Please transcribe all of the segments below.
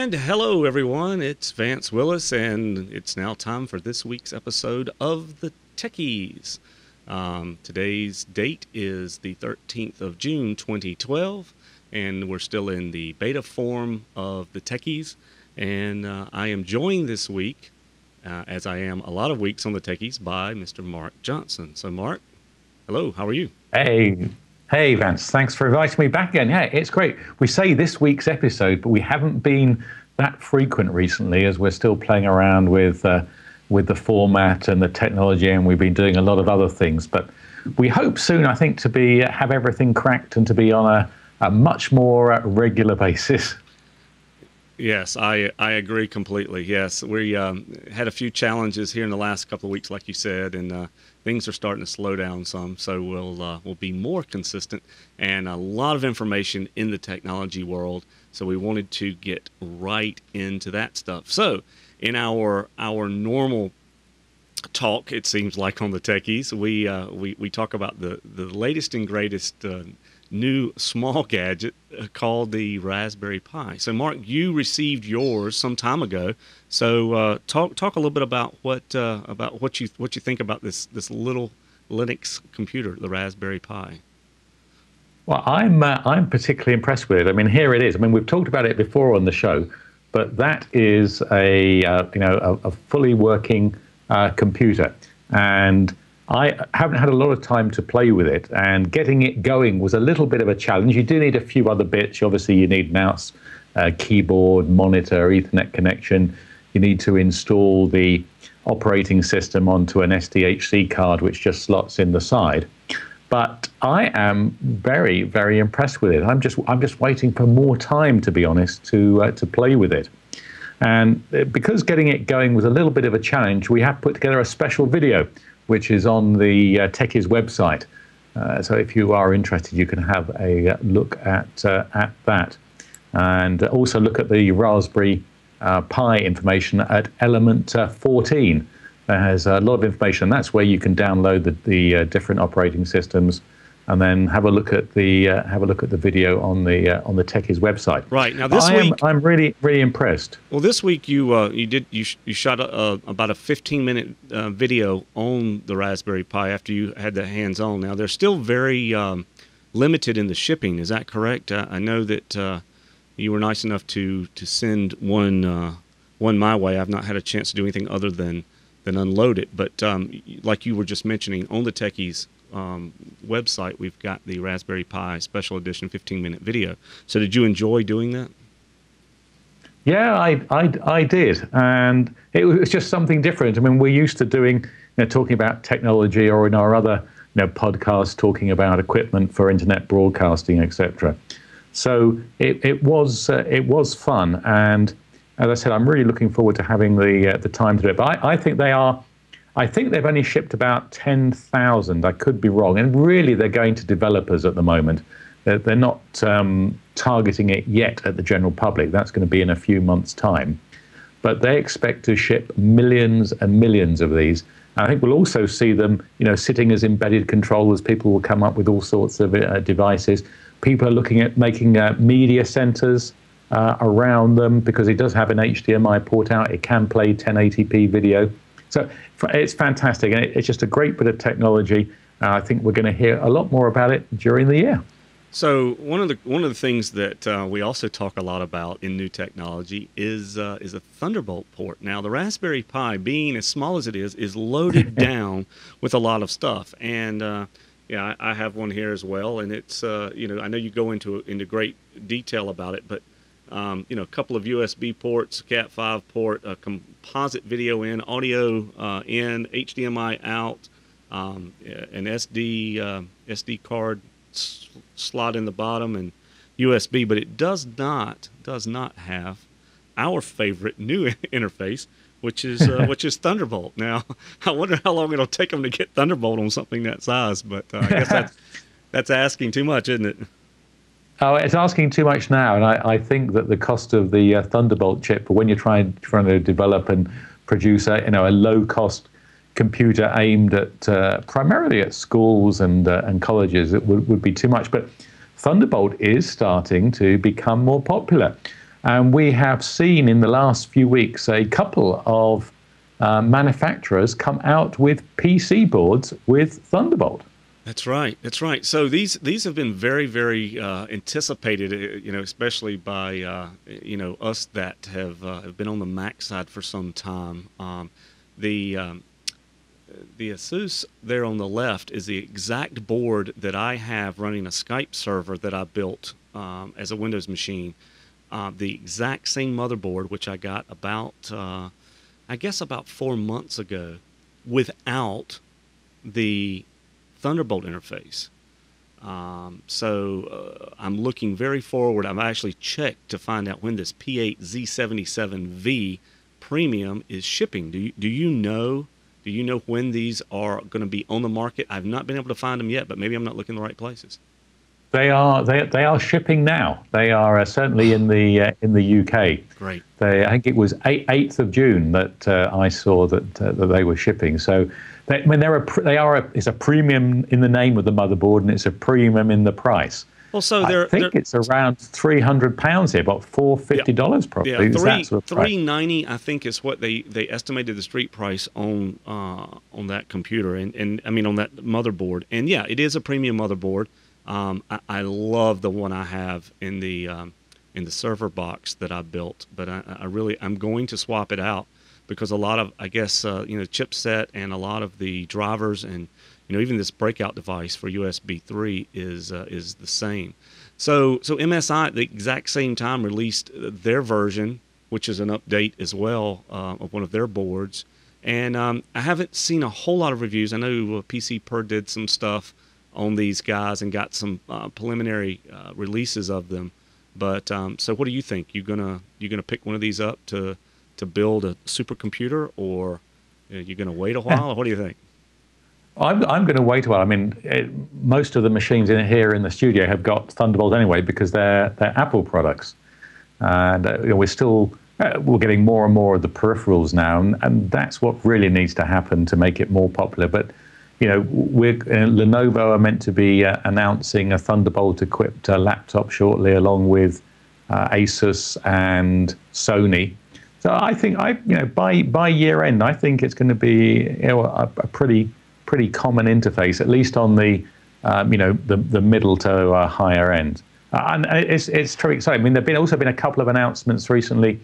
And hello, everyone. It's Vance Willis, and it's now time for this week's episode of the Techies. Today's date is the 13th of June, 2012, and we're still in the beta form of the Techies. And I am joined this week, as I am a lot of weeks on the Techies, by Mr. Mark Johnson. So, Mark, hello. How are you? Hey, Vance, thanks for inviting me back again. Yeah, it's great. We say this week's episode, but we haven't been that frequent recently as we're still playing around with the format and the technology, and we've been doing a lot of other things. But we hope soon, I think, to have everything cracked and to be on a much more regular basis. Yes, I agree completely. Yes, we had a few challenges here in the last couple of weeks, like you said, and things are starting to slow down some. So we'll be more consistent, and a lot of information in the technology world. So we wanted to get right into that stuff. So in our normal talk, it seems like on the Techies, we talk about the latest and greatest new small gadget called the Raspberry Pi. So, Mark, you received yours some time ago. So, talk a little bit about what you think about this little Linux computer, the Raspberry Pi. Well, I'm particularly impressed with it. I mean, here it is. I mean, we've talked about it before on the show, but that is a fully working computer, and I haven't had a lot of time to play with it, and getting it going was a little bit of a challenge. You do need a few other bits. Obviously, you need mouse, keyboard, monitor, Ethernet connection. You need to install the operating system onto an SDHC card, which just slots in the side. But I am very, very impressed with it. I'm just waiting for more time, to be honest, to play with it. And because getting it going was a little bit of a challenge, we have put together a special video, which is on the Techies website. So if you are interested, you can have a look at that. And also look at the Raspberry Pi information at Element 14. That has a lot of information. That's where you can download the different operating systems, and then have a look at the video on the Techies website. Right now, this week I'm really impressed. Well, this week you shot about a 15-minute video on the Raspberry Pi after you had the hands-on. Now they're still very limited in the shipping. Is that correct? I know that you were nice enough to send one my way. I've not had a chance to do anything other than unload it. But like you were just mentioning, on the Techies website, we've got the Raspberry Pi Special Edition 15-minute video. So did you enjoy doing that? Yeah, I did, and it was just something different. I mean, we're used to doing, talking about technology, or in our other, podcasts, talking about equipment for internet broadcasting, etc. So it was fun, and as I said, I'm really looking forward to having the time to do it. But I think they've only shipped about 10,000. I could be wrong, and really they're going to developers at the moment. They're not targeting it yet at the general public. That's going to be in a few months' time. But they expect to ship millions and millions of these. And I think we'll also see them, sitting as embedded controllers. People will come up with all sorts of devices. People are looking at making media centers around them, because it does have an HDMI port out. It can play 1080p video. So it's fantastic, and it's just a great bit of technology. I think we're going to hear a lot more about it during the year. So one of the things that we also talk a lot about in new technology is a Thunderbolt port. Now, the Raspberry Pi, being as small as it is loaded down with a lot of stuff. And I have one here as well, and it's I know you go into great detail about it, but a couple of USB ports, Cat5 port, a composite video in, audio in, HDMI out, an SD card slot in the bottom, and USB. But it does not have our favorite new interface, which is Thunderbolt. Now, I wonder how long it'll take them to get Thunderbolt on something that size. But I guess that's asking too much, isn't it? Oh, it's asking too much now, and I think that the cost of the Thunderbolt chip, for when you're trying to develop and produce a low-cost computer aimed at primarily at schools and colleges, it would be too much. But Thunderbolt is starting to become more popular. And we have seen in the last few weeks a couple of manufacturers come out with PC boards with Thunderbolt. That's right. That's right. So these have been very, very anticipated, especially by us that have been on the Mac side for some time. The um, the Asus there on the left is the exact board that I have running a Skype server that I built as a Windows machine. The exact same motherboard, which I got I guess about 4 months ago, without the Thunderbolt interface. I'm looking very forward. I've actually checked to find out when this P8Z77V Premium is shipping. Do you know? Do you know when these are going to be on the market? I've not been able to find them yet, but maybe I'm not looking in the right places. They are shipping now. They are certainly in the UK. Great. I think it was 8th of June that I saw that they were shipping. So it's a premium in the name of the motherboard, and it's a premium in the price. Well, so I think it's around £300 here, about $450 probably. Yeah, $390 I think is what they estimated the street price on that computer and I mean on that motherboard. And yeah, it is a premium motherboard. I love the one I have in the server box that I built, but I'm going to swap it out because a lot of, I guess, chipset and a lot of the drivers and even this breakout device for USB 3 is the same. So MSI at the exact same time released their version, which is an update as well of one of their boards. And I haven't seen a whole lot of reviews. I know PC Per did some stuff on these guys and got some preliminary releases of them. But so what do you think? You gonna pick one of these up to build a supercomputer, or you gonna wait a while? Or what do you think? I'm going to wait a while. I mean, most of the machines here in the studio have got Thunderbolt anyway because they're Apple products, and we're getting more and more of the peripherals now, and that's what really needs to happen to make it more popular. But Lenovo are meant to be announcing a Thunderbolt-equipped laptop shortly, along with Asus and Sony. So I think by year end, I think it's going to be a pretty common interface, at least on the the middle to higher end. And it's very exciting. I mean, there've also been a couple of announcements recently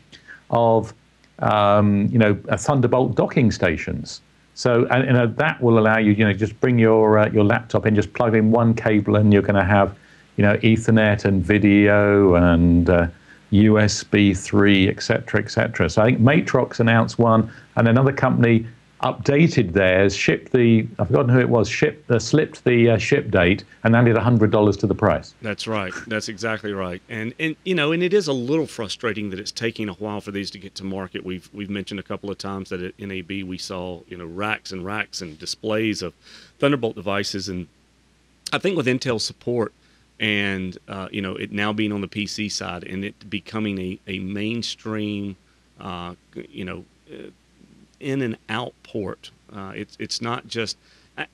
of a Thunderbolt docking stations. So that will allow you just bring your laptop in, just plug in one cable, and you're going to have Ethernet and video and USB 3, etc., etc. So I think Matrox announced one, and another company updated theirs, I've forgotten who it was, slipped the ship date and added $100 to the price. That's right. That's exactly right. And it is a little frustrating that it's taking a while for these to get to market. We've mentioned a couple of times that at NAB we saw racks and racks and displays of Thunderbolt devices, and I think with Intel support and it now being on the PC side and it becoming a mainstream in and out port. It's not just.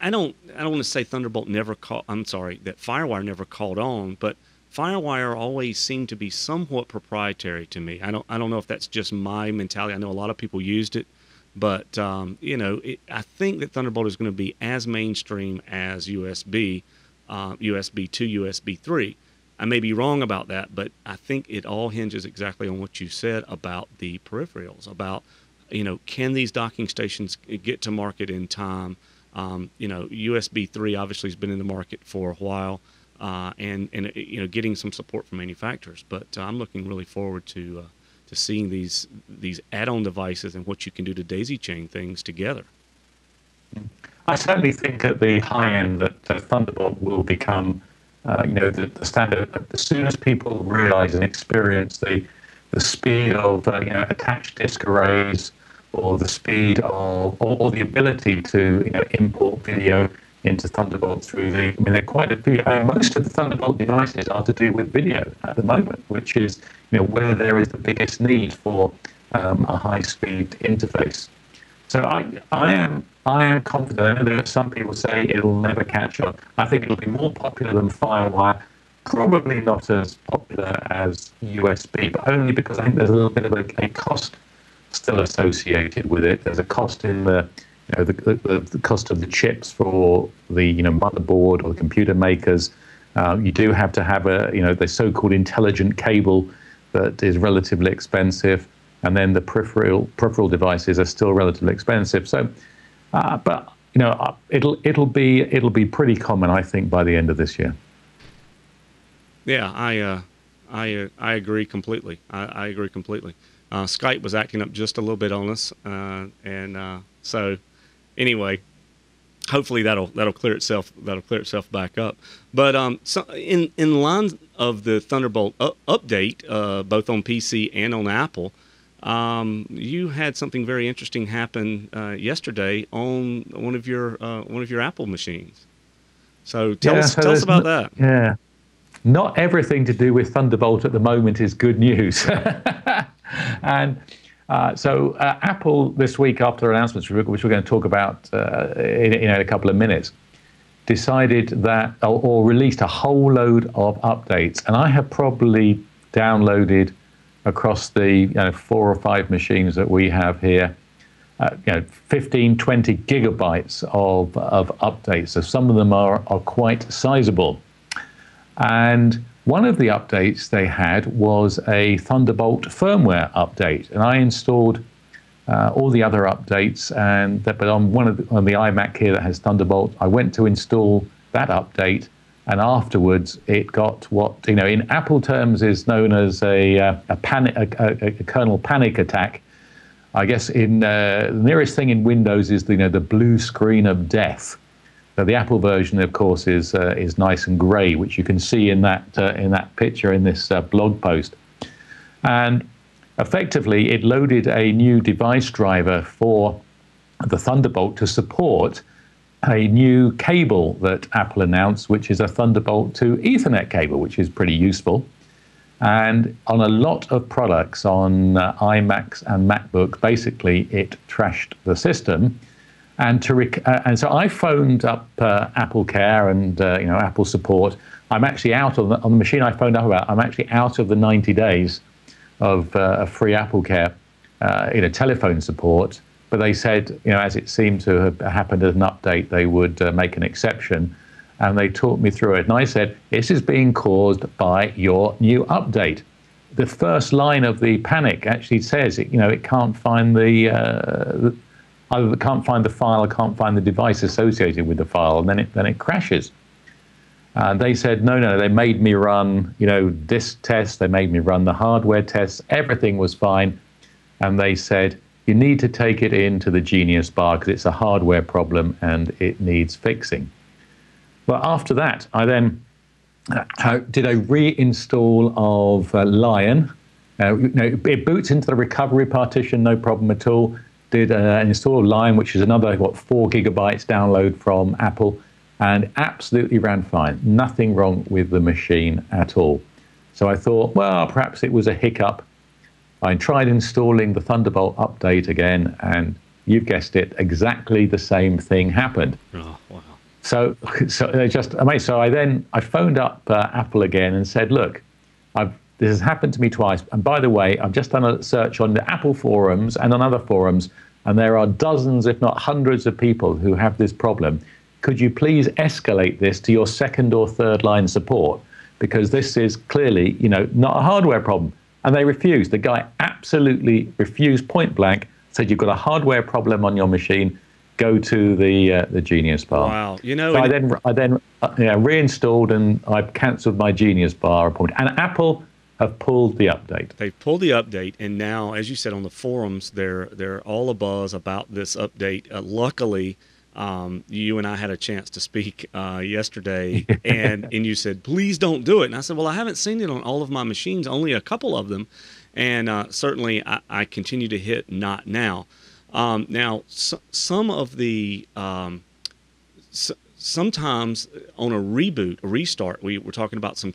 I don't want to say Thunderbolt never caught. I'm sorry, that FireWire never caught on, but FireWire always seemed to be somewhat proprietary to me. I don't know if that's just my mentality. I know a lot of people used it, but I think that Thunderbolt is going to be as mainstream as USB 2, USB 3. I may be wrong about that, but I think it all hinges exactly on what you said about the peripherals, about can these docking stations get to market in time? USB 3 obviously has been in the market for a while, and getting some support from manufacturers. But I'm looking really forward to seeing these add-on devices and what you can do to daisy chain things together. I certainly think at the high end that Thunderbolt will become, the standard. As soon as people realize and experience the speed of attached disk arrays, or the speed of, or the ability to import video into Thunderbolt through there are quite a few. Most of the Thunderbolt devices are to do with video at the moment, which is where there is the biggest need for a high-speed interface. So I am confident. I know that some people say it'll never catch up. I think it'll be more popular than FireWire, probably not as popular as USB, but only because I think there's a little bit of a cost still associated with it. There's a cost in the cost of the chips for the motherboard or the computer makers. You do have to have the so-called intelligent cable that is relatively expensive, and then the peripheral devices are still relatively expensive. So, but it'll be pretty common, I think, by the end of this year. Yeah, I agree completely. I agree completely. Skype was acting up just a little bit on us, and so anyway, hopefully that'll clear itself back up. But so in line of the Thunderbolt update, both on PC and on Apple, you had something very interesting happen yesterday on one of your Apple machines. So tell us about that. Yeah. Not everything to do with Thunderbolt at the moment is good news. And so Apple this week, after announcements, which we're going to talk about in a couple of minutes, decided that or released a whole load of updates. And I have probably downloaded across the 4 or 5 machines that we have here, 15, 20 gigabytes of updates. So some of them are quite sizable. And one of the updates they had was a Thunderbolt firmware update, and I installed all the other updates. But on on the iMac here that has Thunderbolt, I went to install that update, and afterwards it got what in Apple terms is known as a kernel panic attack. I guess the nearest thing in Windows is the blue screen of death. So the Apple version, of course, is nice and grey, which you can see in that picture in this blog post. And effectively, it loaded a new device driver for the Thunderbolt to support a new cable that Apple announced, which is a Thunderbolt to Ethernet cable, which is pretty useful. And on a lot of products on iMacs and MacBooks, basically it trashed the system. And so I phoned up Apple Care and Apple support. I'm actually out on the machine I phoned up about. I'm actually out of the 90 days of free Apple Care telephone support. But they said, as it seemed to have happened as an update, they would make an exception, and they talked me through it. And I said, this is being caused by your new update. The first line of the panic actually says it can't find either can't find the file or can't find the device associated with the file, and then it crashes. And they said, no, they made me run, disk tests, they made me run the hardware tests, everything was fine. And they said, you need to take it into the Genius Bar because it's a hardware problem and it needs fixing. Well, after that, I then did a reinstall of Lion. It boots into the recovery partition, no problem at all. Did an install of Lion, which is another 4 gigabytes download from Apple, and absolutely ran fine. Nothing wrong with the machine at all. So I thought, well, perhaps it was a hiccup. I tried installing the Thunderbolt update again, and you've guessed it, exactly the same thing happened. Oh, wow. So they're just amazing. So I phoned up Apple again and said, look, this has happened to me twice. And by the way, I've just done a search on the Apple forums and on other forums, and there are dozens, if not hundreds of people who have this problem. Could you please escalate this to your second or third line support? Because this is clearly, not a hardware problem. And they refused. The guy absolutely refused point blank, said you've got a hardware problem on your machine, go to the Genius Bar. Wow. So I then reinstalled, and I cancelled my Genius Bar appointment. And Apple have pulled the update. They've pulled the update, and now, as you said, on the forums, they're all abuzz about this update. Luckily, you and I had a chance to speak yesterday, and you said, please don't do it. And I said, well, I haven't seen it on all of my machines, only a couple of them. And certainly I continue to hit not now. Now, some of the sometimes on a reboot, a restart, we're talking about some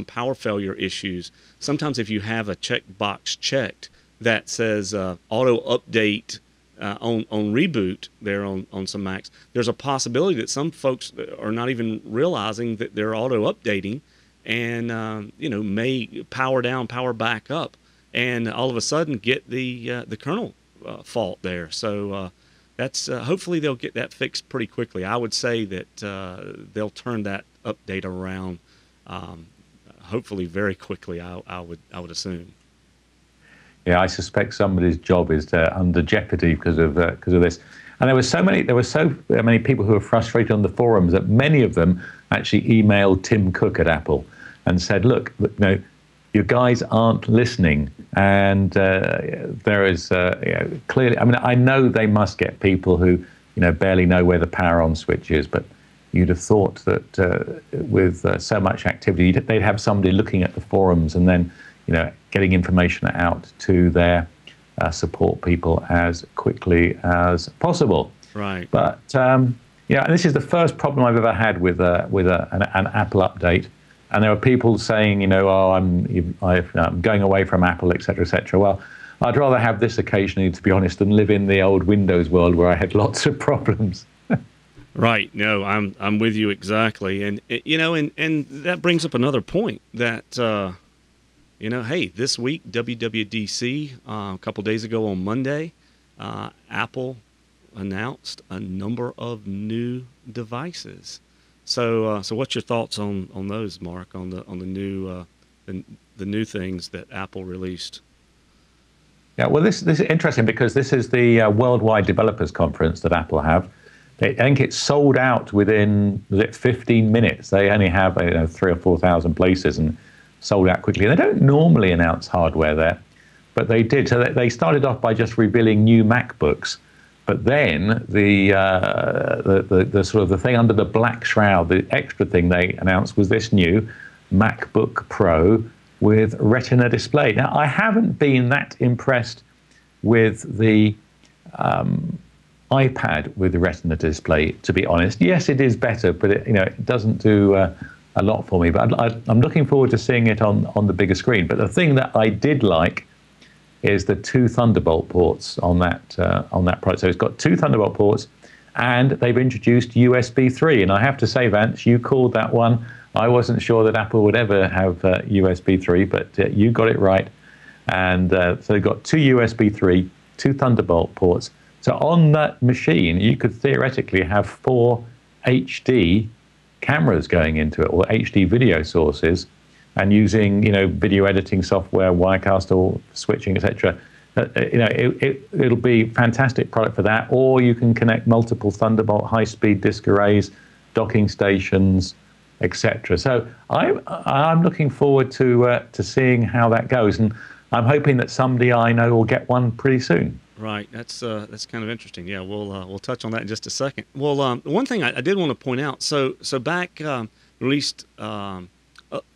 power failure issues. Sometimes if you have a checkbox checked that says auto update on reboot there on some Macs, there's a possibility that some folks are not even realizing that they're auto updating, and may power down, power back up, and all of a sudden get the kernel fault there. So that's hopefully they'll get that fixed pretty quickly. I would say that they'll turn that update around, hopefully very quickly. I would assume. Yeah, I suspect somebody's job is under jeopardy because of this. And there were so many people who were frustrated on the forums that many of them actually emailed Tim Cook at Apple and said, "Look, you guys aren't listening." And there is clearly, I mean, I know they must get people who barely know where the power on switch is, but you'd have thought that with so much activity, they'd have somebody looking at the forums and then getting information out to their support people as quickly as possible. Right. But and this is the first problem I've ever had with an Apple update. And there are people saying, oh, I'm going away from Apple, etc., etc. Well, I'd rather have this occasionally, to be honest, than live in the old Windows world where I had lots of problems. Right. No, I'm with you exactly. And and that brings up another point that hey, this week WWDC, a couple days ago on Monday, Apple announced a number of new devices. So what's your thoughts on those, Mark? On the new the new things that Apple released? Yeah, well, this is interesting because this is the Worldwide Developers Conference that Apple have. I think it's sold out within 15 minutes. They only have 3,000 or 4,000 places and sold out quickly. They don't normally announce hardware there, but they did. So they started off by just revealing new MacBooks. But then the sort of the thing under the black shroud, the extra thing they announced was this new MacBook Pro with Retina display. Now, I haven't been that impressed with the iPad with the Retina display, to be honest. Yes, it is better, but it doesn't do a lot for me. But I'm looking forward to seeing it on the bigger screen. But the thing that I did like is the 2 Thunderbolt ports on that product. So it's got 2 Thunderbolt ports, and they've introduced USB 3. And I have to say, Vance, you called that one. I wasn't sure that Apple would ever have USB 3, but you got it right. And so they've got 2 USB 3, 2 Thunderbolt ports. So on that machine, you could theoretically have 4 HD cameras going into it, or HD video sources, and using video editing software, Wirecast or switching, etc. It'll be a fantastic product for that. Or you can connect multiple Thunderbolt high-speed disk arrays, docking stations, etc. So I'm looking forward to seeing how that goes, and I'm hoping that somebody I know will get one pretty soon. Right, that's kind of interesting. Yeah, we'll touch on that in just a second. Well, one thing I did want to point out. So back released.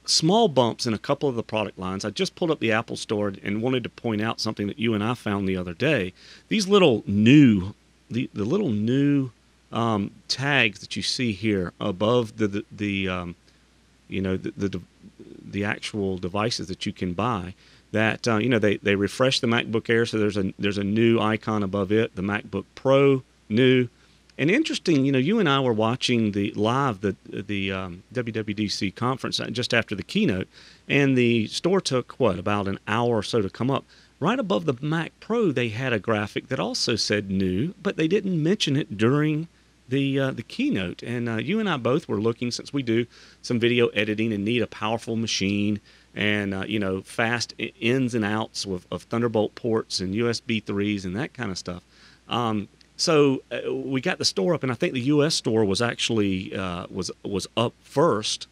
Small bumps in a couple of the product lines. I just pulled up the Apple Store and wanted to point out something that you and I found the other day. These little new, the little new tags that you see here above the actual devices that you can buy. That they refresh the MacBook Air, so there's a new icon above it. The MacBook Pro new. And interesting, you and I were watching the WWDC conference just after the keynote, and the store took, about an hour or so to come up. Right above the Mac Pro, they had a graphic that also said new, but they didn't mention it during the keynote. And you and I both were looking, since we do some video editing and need a powerful machine and, fast ins and outs of Thunderbolt ports and USB 3s and that kind of stuff. So we got the store up, and I think the U.S. store was actually was up first,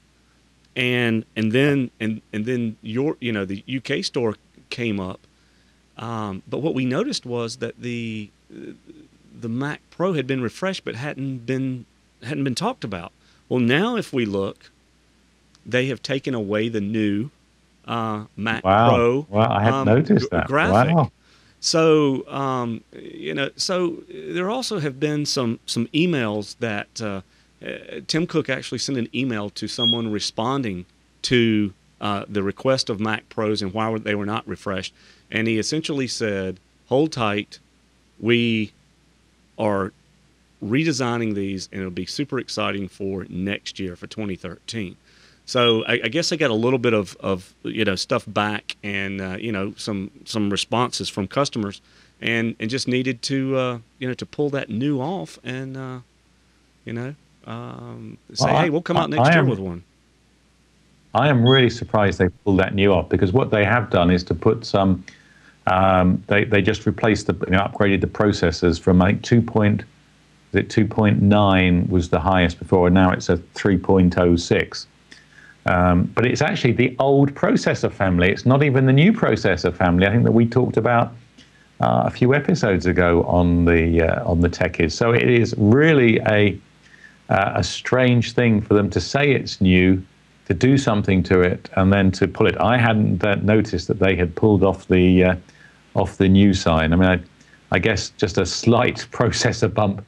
and then the U.K. store came up. But what we noticed was that the Mac Pro had been refreshed, but hadn't been talked about. Well, now if we look, they have taken away the new Mac Pro. Wow, I hadn't noticed that graphic. Wow. So, so there also have been some emails that Tim Cook actually sent an email to someone responding to the request of Mac Pros and why they were not refreshed. And he essentially said, hold tight, we are redesigning these, and it'll be super exciting for next year, for 2013. So I guess I got a little bit of stuff back, and some responses from customers, and just needed to to pull that new off, and you know Well, say, hey, we'll come out next year with one. I am really surprised they pulled that new off, because what they have done is to put some. They just replaced upgraded the processors from, I think, 2.9 was the highest before, and now it's a 3.06. But it's actually the old processor family. It's not even the new processor family. I think that we talked about a few episodes ago on the Techies. So it is really a strange thing for them to say it's new, to do something to it, and then to pull it. I hadn't noticed that they had pulled off the new sign. I mean, I guess just a slight processor bump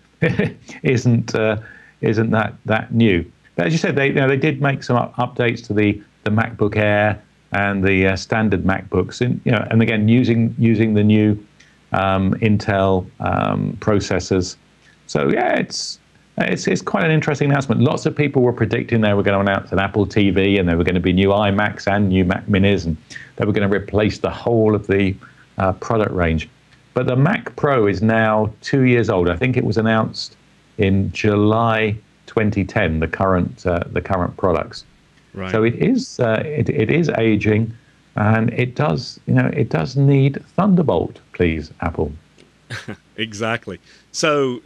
isn't that new. But as you said, they did make some updates to the MacBook Air and the standard MacBooks, and again using the new Intel processors. So yeah, it's quite an interesting announcement. Lots of people were predicting they were going to announce an Apple TV, and there were going to be new iMacs and new Mac Minis, and they were going to replace the whole of the product range. But the Mac Pro is now 2 years old. I think it was announced in July 2010. The current products. Right. So it is aging, and it does need Thunderbolt, please, Apple. Exactly. So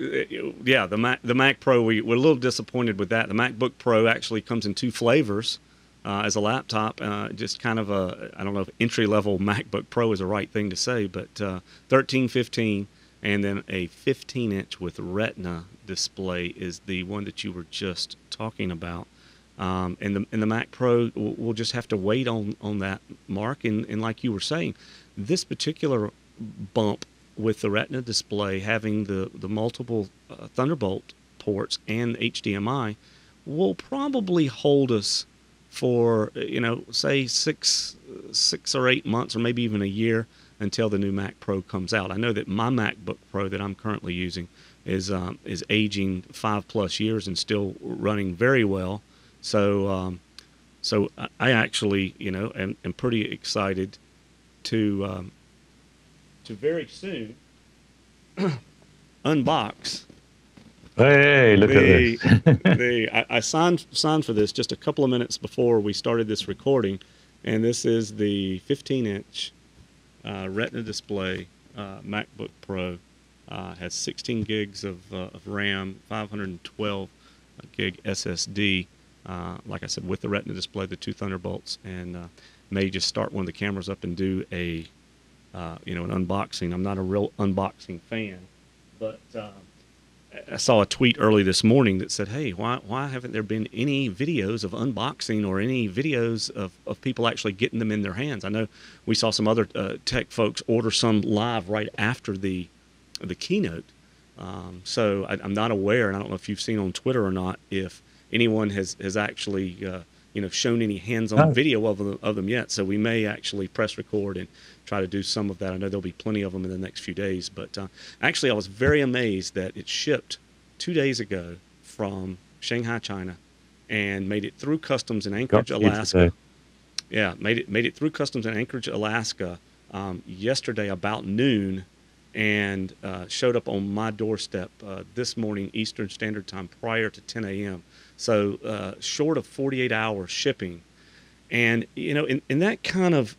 yeah, the Mac Pro, we're a little disappointed with that. The MacBook Pro actually comes in two flavors as a laptop. Just kind of I don't know if entry-level MacBook Pro is the right thing to say, but 13, 15, and then a 15-inch with Retina display is the one that you were just talking about. And the Mac Pro, we'll just have to wait on that, Mark. And like you were saying, this particular bump with the Retina display having the multiple Thunderbolt ports and HDMI will probably hold us for, say 6 or 8 months, or maybe even a year, until the new Mac Pro comes out. I know that my MacBook Pro that I'm currently using is aging 5+ years and still running very well. So I actually am pretty excited to very soon unbox. Hey, look at this. I signed for this just a couple of minutes before we started this recording, and this is the 15-inch Retina display MacBook Pro. Has 16 gigs of RAM, 512 gig SSD. Like I said, with the Retina display, the two Thunderbolts, and may just start one of the cameras up and do an unboxing. I'm not a real unboxing fan, but I saw a tweet early this morning that said, hey, why haven't there been any videos of unboxing or any videos of people actually getting them in their hands? I know we saw some other tech folks order some live right after the keynote. So I'm not aware, and I don't know if you've seen on Twitter or not, if anyone has actually shown any hands-on video of them yet. So we may actually press record and try to do some of that. I know there'll be plenty of them in the next few days. But actually, I was very amazed that it shipped 2 days ago from Shanghai, China, and made it through customs in Anchorage, Alaska. Yeah, made it through customs in Anchorage, Alaska yesterday about noon, and showed up on my doorstep this morning Eastern Standard Time prior to 10 a.m. So short of 48 hours shipping. And and that kind of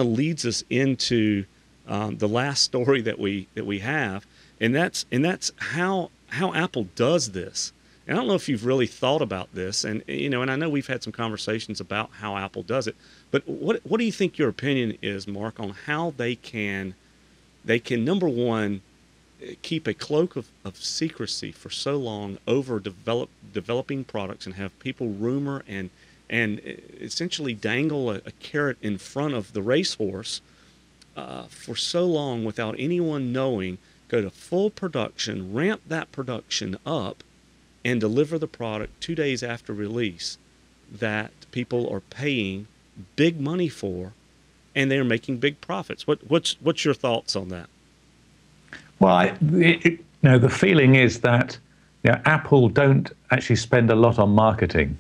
leads us into the last story that we have, and that's how Apple does this. And I don't know if you've really thought about this, and and I know we've had some conversations about how Apple does it, but what do you think your opinion is, Mark, on how they can number one, keep a cloak of secrecy for so long over developing products and have people rumor and essentially dangle a carrot in front of the racehorse for so long without anyone knowing, go to full production, ramp that production up, and deliver the product 2 days after release that people are paying big money for, and they're making big profits. What's your thoughts on that? Well, the feeling is that Apple don't actually spend a lot on marketing.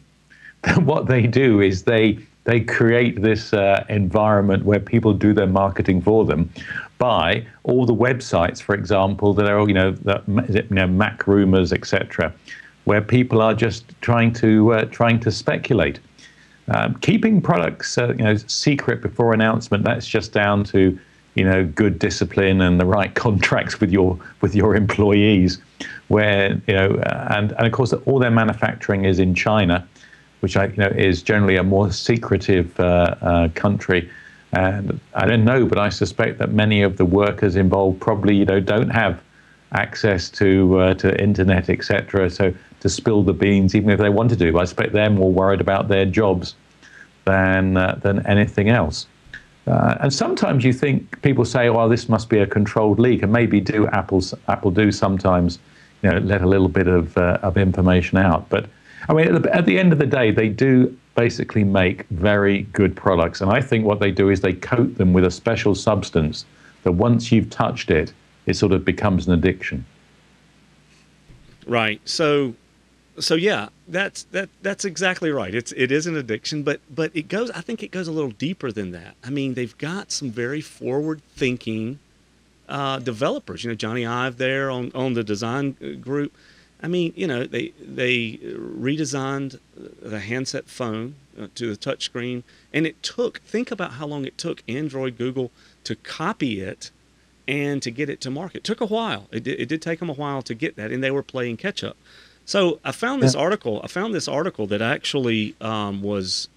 what they do is they create this environment where people do their marketing for them by all the websites, for example, that are, Mac rumors, etc., where people are just trying to speculate. Keeping products secret before announcement, that's just down to good discipline and the right contracts with your employees, where and of course all their manufacturing is in China, which is generally a more secretive country. And I don't know, but I suspect that many of the workers involved probably don't have access to internet, etc. So to spill the beans, even if they want to do, I suspect they're more worried about their jobs than anything else. And sometimes you think people say, "Well, this must be a controlled leak," and maybe Apple do sometimes, let a little bit of information out. But I mean, at the end of the day, they do basically make very good products, and I think what they do is they coat them with a special substance that once you've touched it, it sort of becomes an addiction. Right. So yeah, that's exactly right. It is an addiction, but it goes. I think it goes a little deeper than that. I mean, they've got some very forward-thinking developers. Johnny Ive there on the design group. I mean, they redesigned the handset phone to the touchscreen, and think about how long it took Android, Google to copy it and to get it to market. It took a while. It did take them a while to get that, and they were playing catch up. So I found this article. That actually was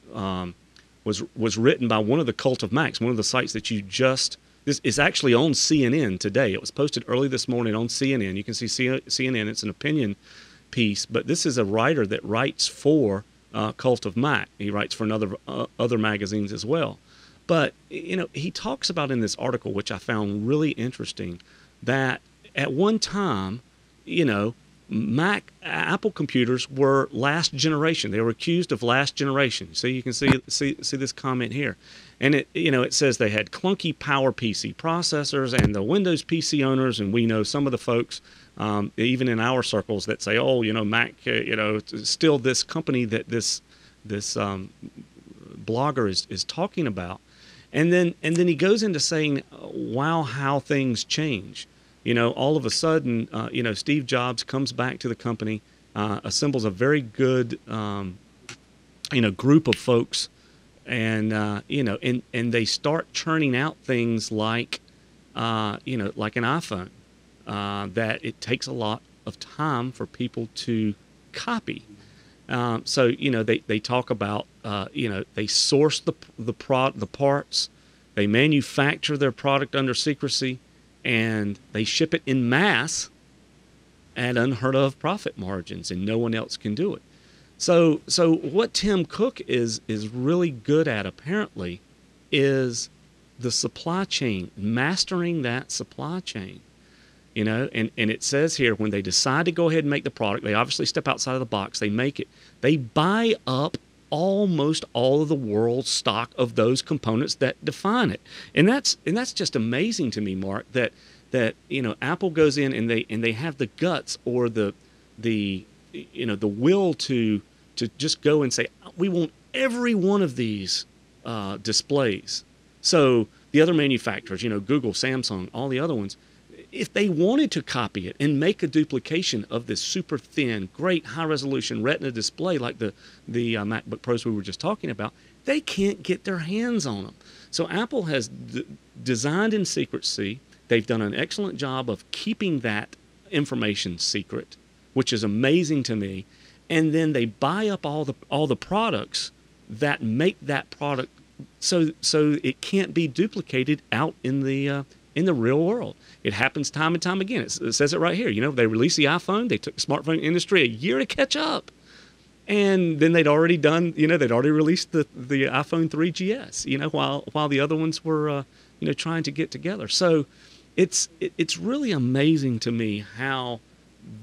written by one of the Cult of Macs, one of the sites that this is actually on CNN today. It was posted early this morning on CNN. You can see CNN. It's an opinion piece, but this is a writer that writes for Cult of Mac. He writes for other magazines as well. But he talks about in this article, which I found really interesting, that at one time, Apple computers were last generation. They were accused of last generation. So you can see this comment here. And it says they had clunky PowerPC processors, and the Windows PC owners, and we know some of the folks, even in our circles, that say, oh, Mac, still this company that this blogger is talking about. And then he goes into saying, wow, how things change. All of a sudden, Steve Jobs comes back to the company, assembles a very good, group of folks, and and they churn churning out things like an iPhone that it takes a lot of time for people to copy. So they talk about they source the parts, they manufacture their product under secrecy, and they ship it in mass at unheard of profit margins, and no one else can do it. So what Tim Cook is really good at, apparently, is the supply chain, mastering that supply chain. And it says here, when they decide to go ahead and make the product, they obviously step outside of the box, they make it. They buy up almost all of the world's stock of those components that define it. And that's just amazing to me, Mark, that Apple goes in and they have the guts or the will to just go and say, we want every one of these displays. So the other manufacturers, Google, Samsung, all the other ones, if they wanted to copy it and make a duplication of this super thin, great high-resolution Retina display like the MacBook Pros we were just talking about, they can't get their hands on them. So Apple has designed in secrecy. They've done an excellent job of keeping that information secret, which is amazing to me. And then they buy up all the products that make that product so it can't be duplicated out in the real world. It happens time and time again. It says it right here. They released the iPhone. They took the smartphone industry a year to catch up. And then they'd already released the iPhone 3GS, while the other ones were, trying to get together. So it's really amazing to me how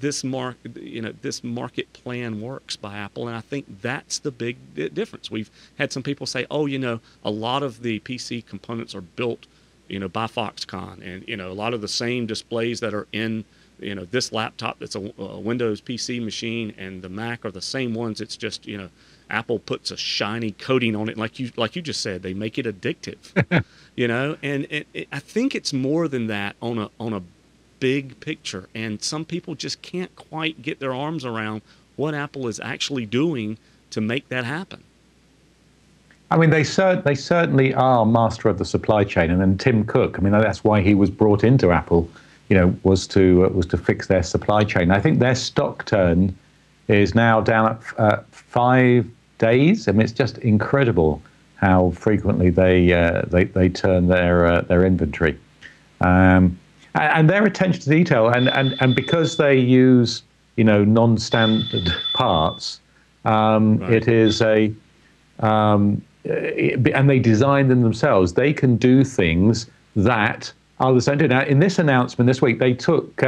this market plan works by Apple. And I think that's the big difference. We've had some people say, oh, a lot of the PC components are built by Foxconn, and a lot of the same displays that are in this laptop that's a Windows PC machine and the Mac are the same ones. It's just Apple puts a shiny coating on it, like you just said, they make it addictive. And I think it's more than that on a big picture, and some people just can't quite get their arms around what Apple is actually doing to make that happen. I mean, they certainly are master of the supply chain, and then Tim Cook. I mean, that's why he was brought into Apple. Was to fix their supply chain. I think their stock turn is now down at 5 days. I mean, it's just incredible how frequently they turn their inventory, and their attention to detail, and because they use non-standard parts, Right. it is a and they design them themselves. They can do things that others don't do. Now, in this announcement this week, they took,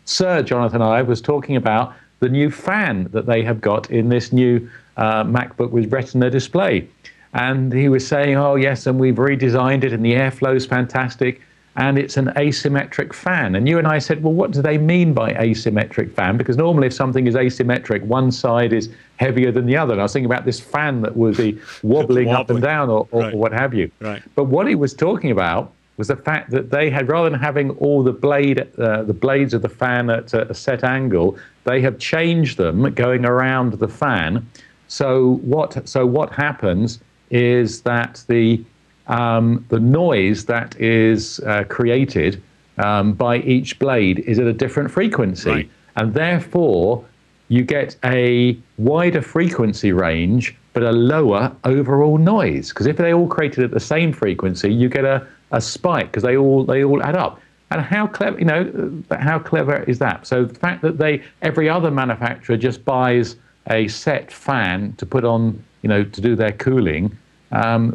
Sir Jonathan Ive was talking about the new fan that they have got in this new MacBook with Retina display. And he was saying, oh, yes, and we've redesigned it, and the airflow is fantastic, and it's an asymmetric fan. And you and I said, well, what do they mean by asymmetric fan? Because normally if something is asymmetric, one side is heavier than the other. And I was thinking about this fan that would be wobbling up and down or Right. what have you. Right. But what he was talking about was the fact that they had, rather than having all the blades of the fan at a set angle, they have changed them going around the fan. So what happens is that the noise that is created by each blade is at a different frequency, Right. and therefore you get a wider frequency range but a lower overall noise. Because if they all created at the same frequency, you get a spike because they all add up. And how clever is that? So the fact that every other manufacturer just buys a set fan to put on, to do their cooling,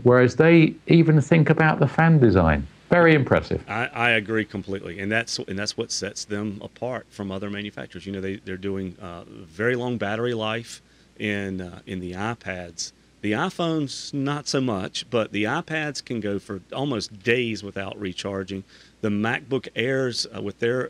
whereas they even think about the fan design. Very impressive. I agree completely, and that's what sets them apart from other manufacturers. They're doing very long battery life in the iPads. The iPhones not so much, but the iPads can go for almost days without recharging. The MacBook Airs with their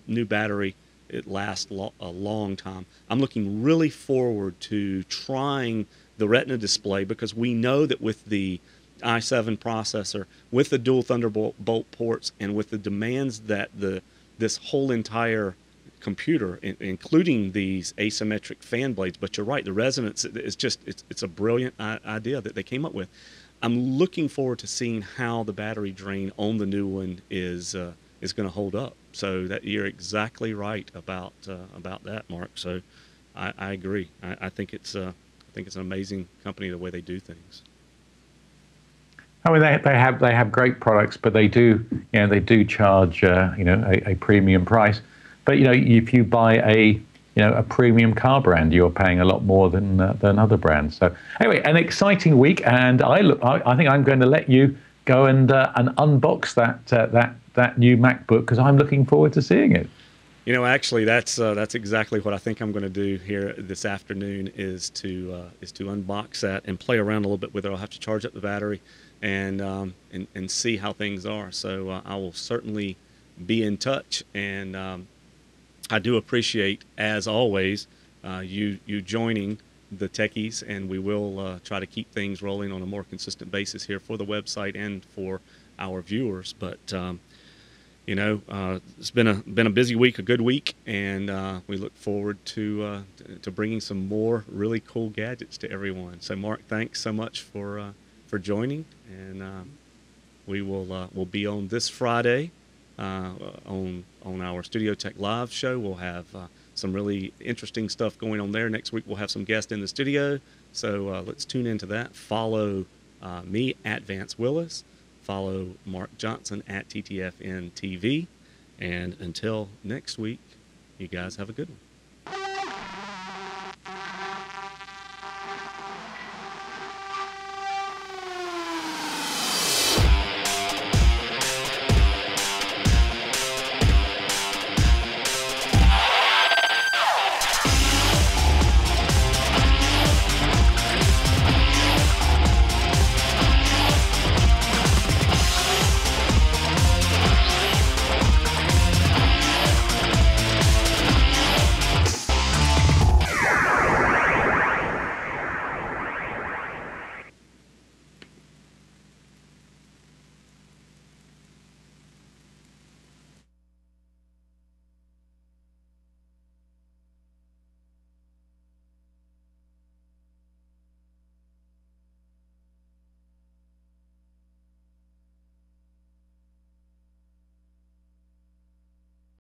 new battery, it lasts a long time. I'm looking really forward to trying the Retina display, because we know that with the i7 processor, with the dual Thunderbolt ports, and with the demands that this whole entire computer, including these asymmetric fan blades, but you're right, the resonance is just, it's a brilliant idea that they came up with. I'm looking forward to seeing how the battery drain on the new one is going to hold up. So that you're exactly right about that, Mark. So I agree. I think it's an amazing company, the way they do things. I mean, they have great products, but they do charge a premium price. But if you buy a premium car brand, you're paying a lot more than other brands. So anyway, an exciting week, and I think I'm going to let you go and unbox that new MacBook, because I'm looking forward to seeing it. Actually, that's exactly what I think I'm going to do here this afternoon is to unbox that and play around a little bit with it. I'll have to charge up the battery and see how things are. So I will certainly be in touch, and I do appreciate, as always, you joining the Techies, and we will try to keep things rolling on a more consistent basis here for the website and for our viewers. But it's been a busy week, a good week, and we look forward to bringing some more really cool gadgets to everyone. So, Mark, thanks so much for joining, and we'll be on this Friday on our Studio Tech Live show. We'll have some really interesting stuff going on there. Next week we'll have some guests in the studio, so let's tune into that. Follow me at Vance Willis. Follow Mark Johnson at TTFN TV. And until next week, you guys have a good one.